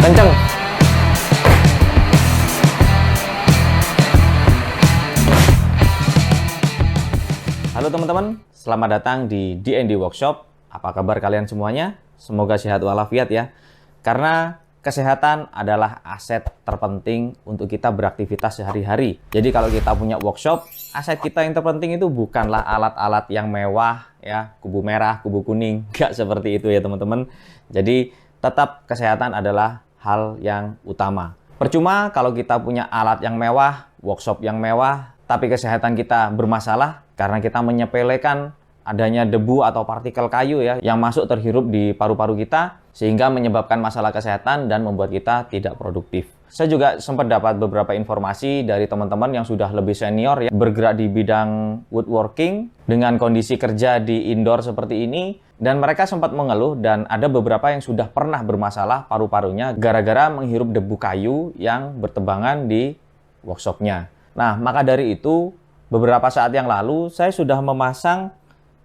Kenceng. Halo teman-teman, selamat datang di D&D Workshop. Apa kabar kalian semuanya? Semoga sehat walafiat ya. Karena kesehatan adalah aset terpenting untuk kita beraktivitas sehari-hari. Jadi kalau kita punya workshop, aset kita yang terpenting itu bukanlah alat-alat yang mewah ya, kubu merah, kubu kuning. Nggak seperti itu ya teman-teman. Jadi tetap kesehatan adalah hal yang utama. Percuma kalau kita punya alat yang mewah, workshop yang mewah, tapi kesehatan kita bermasalah karena kita menyepelekan adanya debu atau partikel kayu ya yang masuk terhirup di paru-paru kita sehingga menyebabkan masalah kesehatan dan membuat kita tidak produktif. Saya juga sempat dapat beberapa informasi dari teman-teman yang sudah lebih senior ya, bergerak di bidang woodworking dengan kondisi kerja di indoor seperti ini, dan mereka sempat mengeluh dan ada beberapa yang sudah pernah bermasalah paru-parunya gara-gara menghirup debu kayu yang bertebangan di workshopnya. Nah, maka dari itu beberapa saat yang lalu saya sudah memasang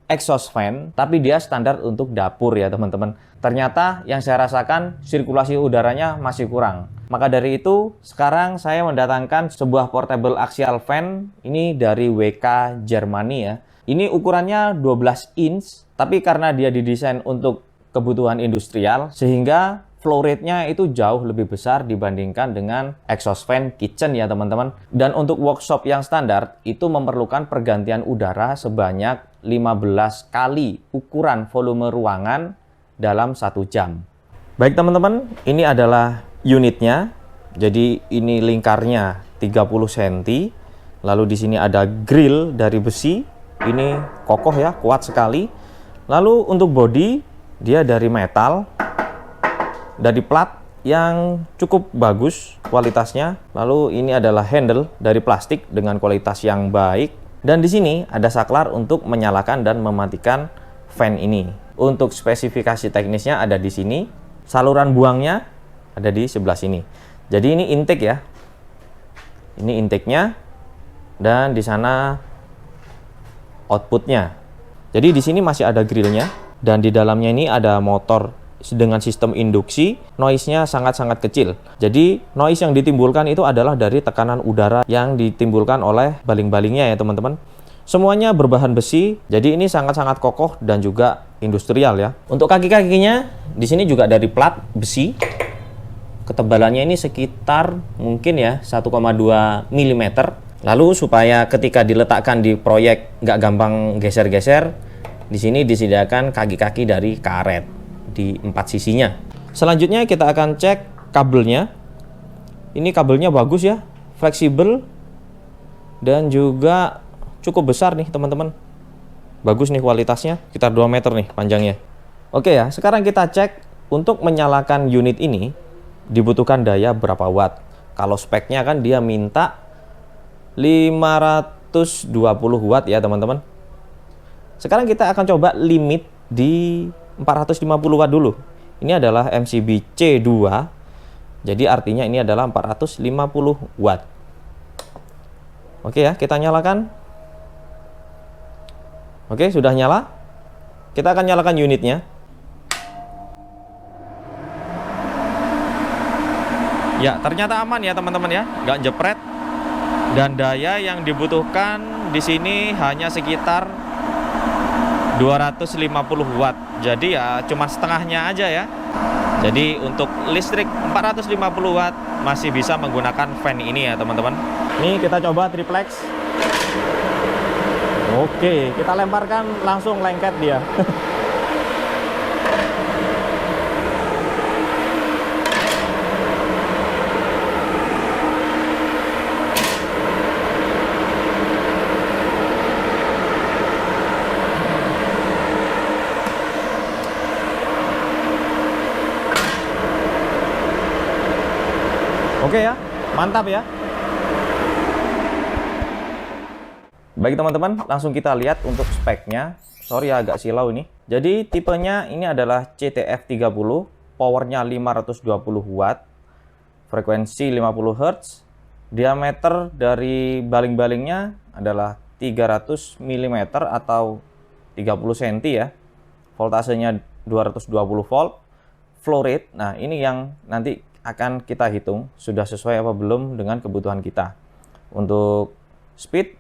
exhaust fan, tapi dia standar untuk dapur ya teman-teman. Ternyata yang saya rasakan sirkulasi udaranya masih kurang. Maka dari itu sekarang saya mendatangkan sebuah portable axial fan ini dari WK Germany ya. Ini ukurannya 12 inch, tapi karena dia didesain untuk kebutuhan industrial sehingga flow rate-nya itu jauh lebih besar dibandingkan dengan exhaust fan kitchen ya teman-teman. Dan untuk workshop yang standar itu memerlukan pergantian udara sebanyak 15 kali ukuran volume ruangan dalam 1 jam. Baik teman-teman, ini adalah unitnya. Jadi ini lingkarnya 30 cm. Lalu di sini ada grill dari besi. Ini kokoh ya, kuat sekali. Lalu untuk body dia dari metal, dari plat yang cukup bagus kualitasnya. Lalu ini adalah handle dari plastik dengan kualitas yang baik. Dan di sini ada saklar untuk menyalakan dan mematikan fan ini. Untuk spesifikasi teknisnya ada di sini. Saluran buangnya ada di sebelah sini. Jadi ini intake ya. Ini intake-nya dan di sana outputnya. Jadi di sini masih ada grillnya dan di dalamnya ini ada motor dengan sistem induksi. Noise-nya sangat-sangat kecil. Jadi noise yang ditimbulkan itu adalah dari tekanan udara yang ditimbulkan oleh baling-balingnya ya teman-teman. Semuanya berbahan besi, jadi ini sangat-sangat kokoh dan juga industrial ya. Untuk kaki-kakinya di sini juga dari plat besi. Ketebalannya ini sekitar mungkin ya 1,2 mm. Lalu supaya ketika diletakkan di proyek nggak gampang geser-geser, di sini disediakan kaki-kaki dari karet di 4 sisinya. Selanjutnya kita akan cek kabelnya. Ini kabelnya bagus ya, fleksibel dan juga cukup besar nih teman-teman. Bagus nih kualitasnya, sekitar 2 meter nih panjangnya. Oke ya, sekarang kita cek untuk menyalakan unit ini dibutuhkan daya berapa watt. Kalau speknya kan dia minta 520 watt ya teman-teman. Sekarang kita akan coba limit di 450 watt dulu. Ini adalah MCB C2. Jadi artinya ini adalah 450 watt. Oke ya, kita nyalakan. Oke, sudah nyala. Kita akan nyalakan unitnya. Ya, ternyata aman ya teman-teman ya, nggak jepret. Dan daya yang dibutuhkan di sini hanya sekitar 250 watt. Jadi ya cuma setengahnya aja ya. Jadi untuk listrik 450 watt masih bisa menggunakan fan ini ya teman-teman. Nih kita coba triplex. Oke, kita lemparkan langsung lengket dia. Oke ya, mantap ya. Baik teman-teman, langsung kita lihat untuk speknya. Sorry agak silau ini. Jadi tipenya ini adalah CTF30, powernya 520 watt, frekuensi 50 Hz, diameter dari baling-balingnya adalah 300 mm atau 30 cm ya. Voltasenya 220 volt. Flow rate, nah ini yang nanti akan kita hitung sudah sesuai apa belum dengan kebutuhan kita. Untuk speed,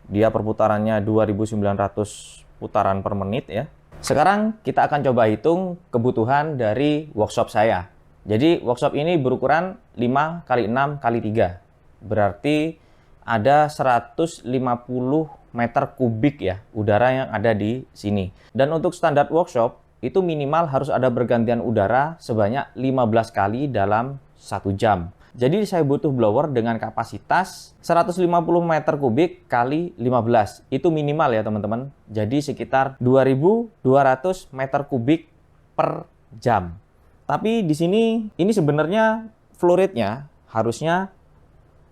dia perputarannya 2.900 putaran per menit ya. Sekarang kita akan coba hitung kebutuhan dari workshop saya. Jadi workshop ini berukuran 5 x 6 x 3. Berarti ada 150 meter kubik ya udara yang ada di sini. Dan untuk standar workshop itu minimal harus ada pergantian udara sebanyak 15 kali dalam 1 jam. Jadi saya butuh blower dengan kapasitas 150 meter kubik kali 15. Itu minimal ya teman-teman. Jadi sekitar 2.200 meter kubik per jam. Tapi di sini ini sebenarnya flow rate-nya harusnya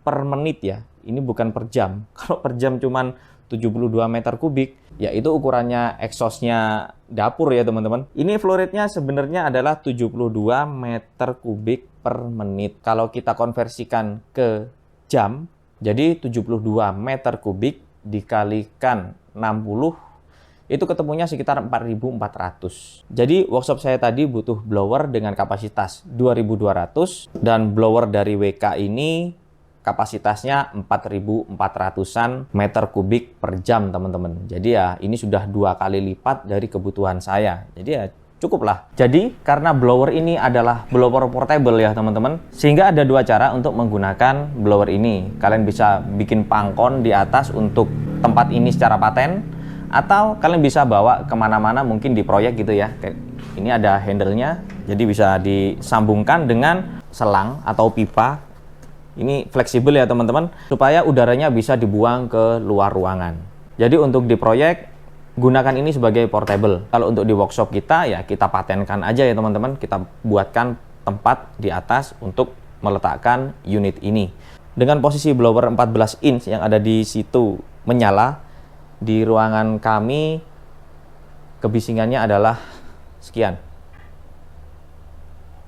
per menit ya. Ini bukan per jam. Kalau per jam cuman 72 meter kubik, ya itu ukurannya exhaust-nya dapur ya teman-teman. Ini flow rate-nya sebenarnya adalah 72 meter kubik per menit. Kalau kita konversikan ke jam, jadi 72 meter kubik dikalikan 60, itu ketemunya sekitar 4.400. Jadi workshop saya tadi butuh blower dengan kapasitas 2.200 dan blower dari WK ini kapasitasnya 4.400-an meter kubik per jam teman-teman. Jadi ya ini sudah 2 kali lipat dari kebutuhan saya. Jadi ya cukup lah. Jadi karena blower ini adalah blower portable ya teman-teman, sehingga ada 2 cara untuk menggunakan blower ini. Kalian bisa bikin pangkon di atas untuk tempat ini secara paten, atau kalian bisa bawa kemana-mana mungkin di proyek gitu ya. Ini ada handle-nya, jadi bisa disambungkan dengan selang atau pipa. Ini fleksibel ya teman-teman, supaya udaranya bisa dibuang ke luar ruangan. Jadi untuk di proyek, gunakan ini sebagai portable. Kalau untuk di workshop kita, ya kita patenkan aja ya teman-teman. Kita buatkan tempat di atas untuk meletakkan unit ini. Dengan posisi blower 14 inch yang ada di situ menyala, di ruangan kami kebisingannya adalah sekian.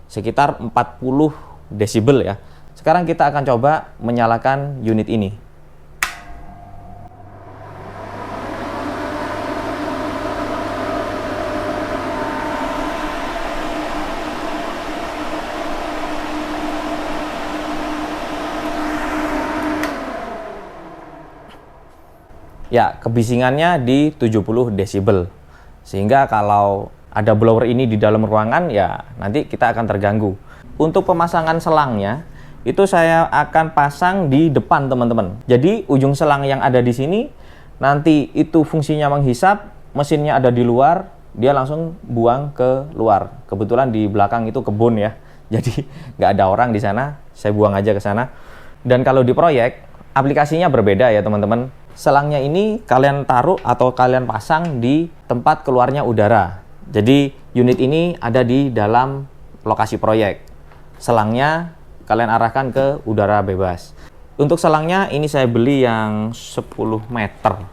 Sekitar 40 desibel ya. Sekarang kita akan coba menyalakan unit ini. Ya, kebisingannya di 70 desibel. Sehingga kalau ada blower ini di dalam ruangan, ya nanti kita akan terganggu. Untuk pemasangan selangnya, itu saya akan pasang di depan teman-teman. Jadi ujung selang yang ada di sini nanti itu fungsinya menghisap, mesinnya ada di luar, dia langsung buang ke luar. Kebetulan di belakang itu kebun ya, jadi nggak ada orang di sana, saya buang aja ke sana. Dan kalau di proyek aplikasinya berbeda ya teman-teman. Selangnya ini kalian taruh atau kalian pasang di tempat keluarnya udara. Jadi unit ini ada di dalam lokasi proyek. Selangnya kalian arahkan ke udara bebas. Untuk selangnya ini saya beli yang 10 meter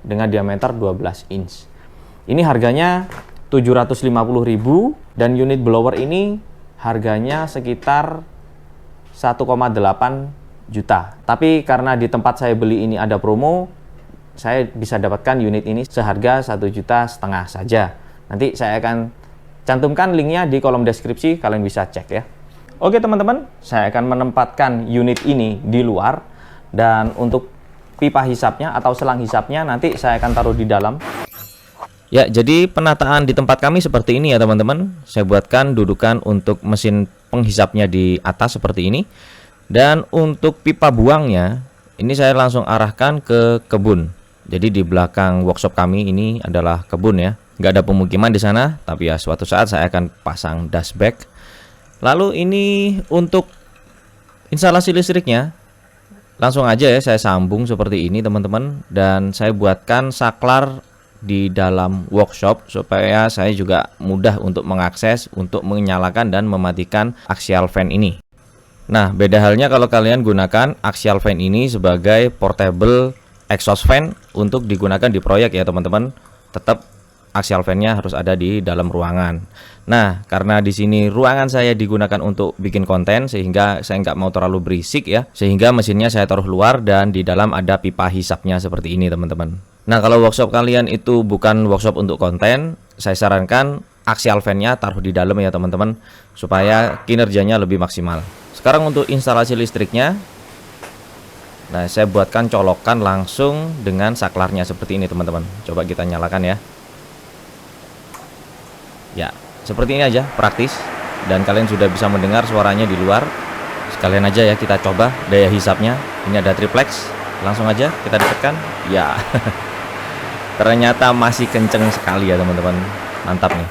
dengan diameter 12 inch. Ini harganya 750.000 dan unit blower ini harganya sekitar 1,8 juta. Tapi karena di tempat saya beli ini ada promo, saya bisa dapatkan unit ini seharga 1,5 juta saja. Nanti saya akan cantumkan linknya di kolom deskripsi, kalian bisa cek ya. Oke teman-teman, saya akan menempatkan unit ini di luar, dan untuk pipa hisapnya atau selang hisapnya nanti saya akan taruh di dalam. Ya, jadi penataan di tempat kami seperti ini ya teman-teman. Saya buatkan dudukan untuk mesin penghisapnya di atas seperti ini. Dan untuk pipa buangnya, ini saya langsung arahkan ke kebun. Jadi di belakang workshop kami ini adalah kebun ya. Nggak ada pemukiman di sana, tapi ya suatu saat saya akan pasang dashback. Lalu ini untuk instalasi listriknya, langsung aja ya saya sambung seperti ini teman-teman. Dan saya buatkan saklar di dalam workshop supaya saya juga mudah untuk mengakses, untuk menyalakan dan mematikan axial fan ini. Nah, beda halnya kalau kalian gunakan axial fan ini sebagai portable exhaust fan untuk digunakan di proyek ya teman-teman. Tetap axial fan-nya harus ada di dalam ruangan. Nah, karena di sini ruangan saya digunakan untuk bikin konten, sehingga saya nggak mau terlalu berisik ya, sehingga mesinnya saya taruh luar dan di dalam ada pipa hisapnya seperti ini teman-teman. Nah, kalau workshop kalian itu bukan workshop untuk konten, saya sarankan axial fan-nya taruh di dalam ya teman-teman, supaya kinerjanya lebih maksimal. Sekarang untuk instalasi listriknya, nah saya buatkan colokan langsung dengan saklarnya seperti ini teman-teman. Coba kita nyalakan ya. Ya, seperti ini aja, praktis. Dan kalian sudah bisa mendengar suaranya di luar. Sekalian aja ya kita coba daya hisapnya. Ini ada triplex, langsung aja kita dekatkan. Ya, ternyata masih kenceng sekali ya teman-teman. Mantap nih.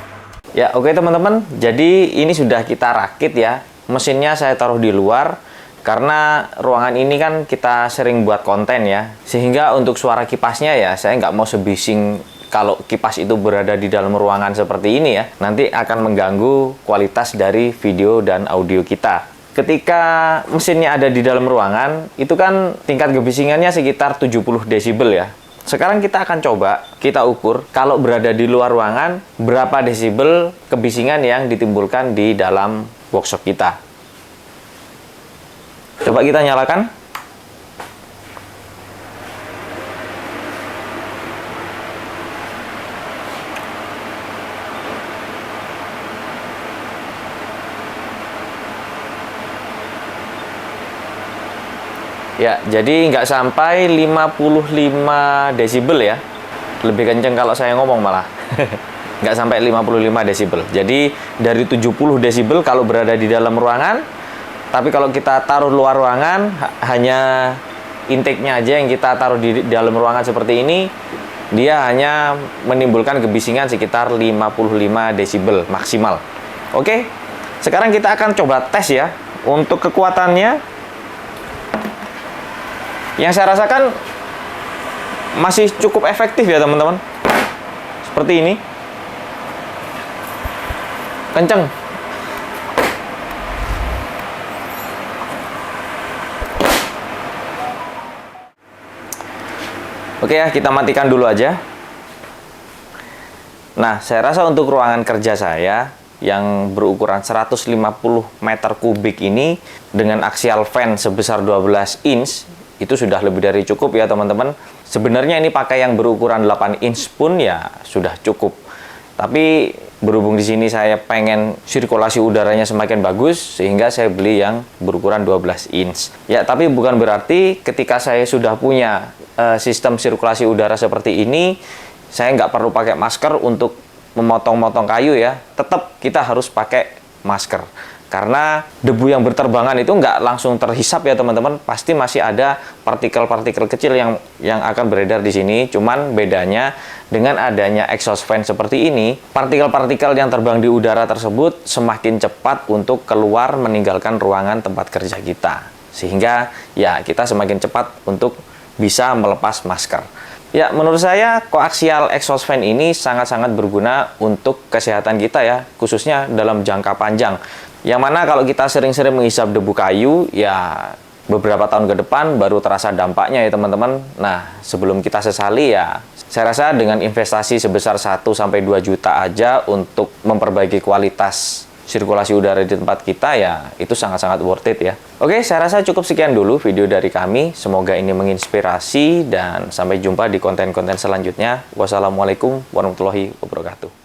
Ya oke teman-teman, jadi ini sudah kita rakit ya. Mesinnya saya taruh di luar karena ruangan ini kan kita sering buat konten ya, sehingga untuk suara kipasnya ya saya nggak mau sebising kalau kipas itu berada di dalam ruangan seperti ini ya. Nanti akan mengganggu kualitas dari video dan audio kita. Ketika mesinnya ada di dalam ruangan, itu kan tingkat kebisingannya sekitar 70 desibel ya. Sekarang kita akan coba, kita ukur kalau berada di luar ruangan, berapa desibel kebisingan yang ditimbulkan di dalam workshop kita. Coba kita nyalakan. Ya, jadi nggak sampai 55 desibel ya. Lebih kenceng kalau saya ngomong malah. Nggak sampai 55 desibel. Jadi dari 70 desibel kalau berada di dalam ruangan. Tapi kalau kita taruh luar ruangan, hanya intake-nya aja yang kita taruh di dalam ruangan seperti ini, dia hanya menimbulkan kebisingan sekitar 55 desibel maksimal. Oke, sekarang kita akan coba tes ya. Untuk kekuatannya, yang saya rasakan masih cukup efektif ya teman-teman. Seperti ini. Kenceng. Oke ya, kita matikan dulu aja. Nah, saya rasa untuk ruangan kerja saya yang berukuran 150 meter kubik ini dengan axial fan sebesar 12 inch itu sudah lebih dari cukup ya teman-teman. Sebenarnya ini pakai yang berukuran 8 inch pun ya sudah cukup. Tapi berhubung di sini saya pengen sirkulasi udaranya semakin bagus, sehingga saya beli yang berukuran 12 inch. Ya, tapi bukan berarti ketika saya sudah punya sistem sirkulasi udara seperti ini, saya nggak perlu pakai masker untuk memotong-motong kayu ya. Tetap kita harus pakai masker. Karena debu yang berterbangan itu nggak langsung terhisap ya teman-teman, pasti masih ada partikel-partikel kecil yang akan beredar di sini. Cuman bedanya dengan adanya exhaust fan seperti ini, partikel-partikel yang terbang di udara tersebut semakin cepat untuk keluar meninggalkan ruangan tempat kerja kita. Sehingga ya kita semakin cepat untuk bisa melepas masker. Ya, menurut saya koaksial exhaust fan ini sangat-sangat berguna untuk kesehatan kita ya, khususnya dalam jangka panjang. Yang mana kalau kita sering-sering menghisap debu kayu, ya beberapa tahun ke depan baru terasa dampaknya ya teman-teman. Nah, sebelum kita sesali ya, saya rasa dengan investasi sebesar 1-2 juta aja untuk memperbaiki kualitas sirkulasi udara di tempat kita, ya itu sangat-sangat worth it ya. Oke, saya rasa cukup sekian dulu video dari kami. Semoga ini menginspirasi dan sampai jumpa di konten-konten selanjutnya. Wassalamualaikum warahmatullahi wabarakatuh.